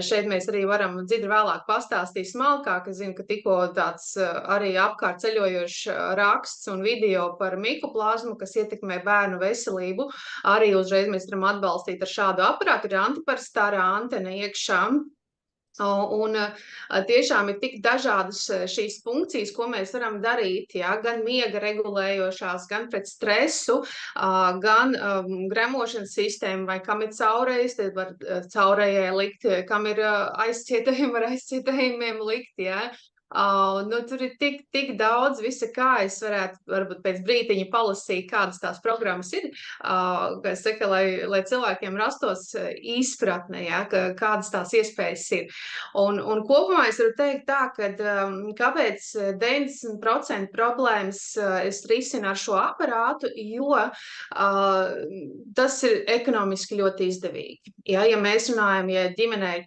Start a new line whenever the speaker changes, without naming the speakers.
šeit mēs arī varam Dzidra vēlāk pastāstīt smalkāk. Es zinu, ka tikko tāds arī apkārt ceļojošs raksts un video par mikoplazmu, kas ietekmē bērnu veselību, arī uzreiz mēs varam atbalstīt ar šādu aparātu. Ir antiparastāra antena iekšā. Un tiešām ir tik dažādas šīs funkcijas, ko mēs varam darīt, ja? Gan miega regulējošās, gan pret stresu, gan gremošanas sistēma, vai kam ir caurējs, tad var caurējai likt, kam ir aizcietējumi, var aizcietējumiem likt, ja? Nu, tur ir tik daudz visa, kā es varētu varbūt pēc brītiņa palasīt, kādas tās programmas ir, kā es saku, lai cilvēkiem rastos izpratne, ja, kādas tās iespējas ir. Un kopumā es varu teikt tā, ka kāpēc 90% problēmas es risinu ar šo aparātu, jo tas ir ekonomiski ļoti izdevīgi. Ja mēs runājam, ja ģimenei